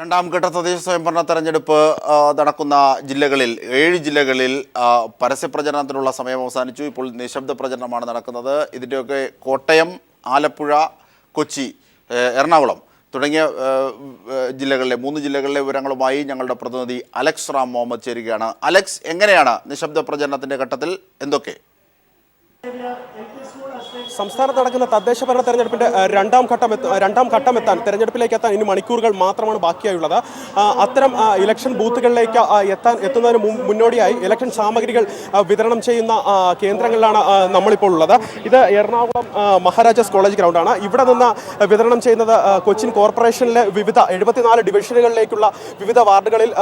രണ്ടാം ഘട്ട തദ്ദേശ സ്വയംഭരണ തെരഞ്ഞെടുപ്പ് നടക്കുന്ന ജില്ലകളിൽ 7 ജില്ലകളിൽ പരസ്യപ്രചരണത്തിനുള്ള സമയം അവസാനിച്ചു. ഇപ്പോൾ നിശബ്ദ പ്രചരണമാണ് നടക്കുന്നത്. ഇതിൻ്റെയൊക്കെ കോട്ടയം, ആലപ്പുഴ, കൊച്ചി, എറണാകുളം തുടങ്ങിയ ജില്ലകളിലെ 3 ജില്ലകളിലെ വിവരങ്ങളുമായി ഞങ്ങളുടെ പ്രതിനിധി അലക്സ് റാം മുഹമ്മദ് ചേരുകയാണ്. അലക്സ്, എങ്ങനെയാണ് നിശബ്ദ പ്രചരണത്തിൻ്റെ ഘട്ടത്തിൽ എന്തൊക്കെ? സംസ്ഥാനത്ത് നടക്കുന്ന തദ്ദേശ ഭരണ തെരഞ്ഞെടുപ്പിന്റെ രണ്ടാം ഘട്ടം എത്താൻ തെരഞ്ഞെടുപ്പിലേക്ക് എത്താൻ ഇനി മണിക്കൂറുകൾ മാത്രമാണ് ബാക്കിയായുള്ളത്. അത്തരം ഇലക്ഷൻ ബൂത്തുകളിലേക്ക് എത്തുന്നതിന് മുന്നോടിയായി ഇലക്ഷൻ സാമഗ്രികൾ വിതരണം ചെയ്യുന്ന കേന്ദ്രങ്ങളിലാണ് നമ്മളിപ്പോൾ ഉള്ളത്. ഇത് എറണാകുളം മഹാരാജാസ് കോളേജ് ഗ്രൗണ്ടാണ്. ഇവിടെ നിന്ന് വിതരണം ചെയ്യുന്നത് കൊച്ചിൻ കോർപ്പറേഷനിലെ വിവിധ 74 ഡിവിഷനുകളിലേക്കുള്ള വിവിധ വാർഡുകളിൽ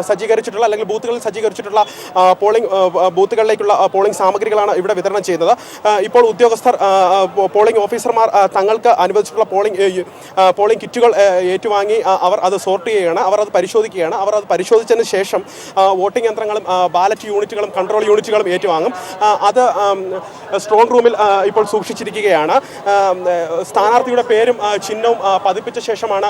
സജ്ജീകരിച്ചിട്ടുള്ള അല്ലെങ്കിൽ ബൂത്തുകളിൽ സജ്ജീകരിച്ചിട്ടുള്ള പോളിംഗ് ബൂത്തുകളിലേക്കുള്ള പോളിംഗ് സാമഗ്രികളാണ് ഇവിടെ വിതരണം ചെയ്യുന്നത്. ഇപ്പോൾ ഉദ്യോഗസ്ഥർ പോളിംഗ് ഓഫീസർമാർ തങ്ങൾക്ക് അനുവദിച്ചിട്ടുള്ള പോളിംഗ് കിറ്റുകൾ ഏറ്റുവാങ്ങി അവർ അത് സോർട്ട് ചെയ്യുകയാണ്, അവർ അത് പരിശോധിക്കുകയാണ്. അവർ അത് പരിശോധിച്ചതിന് ശേഷം വോട്ടിംഗ് യന്ത്രങ്ങളും ബാലറ്റ് യൂണിറ്റുകളും കൺട്രോൾ യൂണിറ്റുകളും ഏറ്റുവാങ്ങും. അത് സ്ട്രോങ് റൂമിൽ ഇപ്പോൾ സൂക്ഷിച്ചിരിക്കുകയാണ്. സ്ഥാനാർത്ഥിയുടെ പേരും ചിഹ്നവും പതിപ്പിച്ച ശേഷമാണ്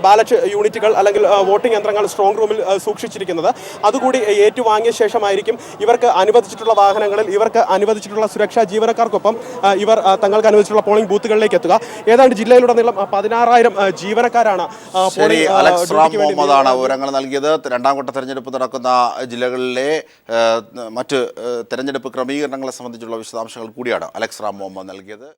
ബാലറ്റ് യൂണിറ്റുകൾ അല്ലെങ്കിൽ വോട്ടിംഗ് യന്ത്രങ്ങൾ സ്ട്രോങ് റൂമിൽ സൂക്ഷിച്ചിരിക്കുന്നത്. അതുകൂടി ഏറ്റുവാങ്ങിയ ശേഷമായിരിക്കും ഇവർക്ക് അനുവദിച്ചിട്ടുള്ള വാഹനങ്ങളിൽ ഇവർക്ക് അനുവദിച്ചിട്ടുള്ള സുരക്ഷാ ജീവനക്കാർക്കൊപ്പം ഇവർ തങ്ങൾക്ക് അനുവദിച്ചിട്ടുള്ള പോളിംഗ് ബൂത്തുകളിലേക്ക് എത്തുക. ഏതാണ്ട് ജില്ലയിലുടനീളം 16,000 ജീവനക്കാരാണ് വിവരങ്ങൾ നൽകിയത്. രണ്ടാം ഘട്ട തെരഞ്ഞെടുപ്പ് നടക്കുന്ന ജില്ലകളിലെ മറ്റ് തെരഞ്ഞെടുപ്പ് ക്രമീകരണങ്ങളെ സംബന്ധിച്ചുള്ള വിശദാംശങ്ങൾ കൂടിയാണ് അലക്സ് റാം മുഹമ്മദ് നൽകിയത്.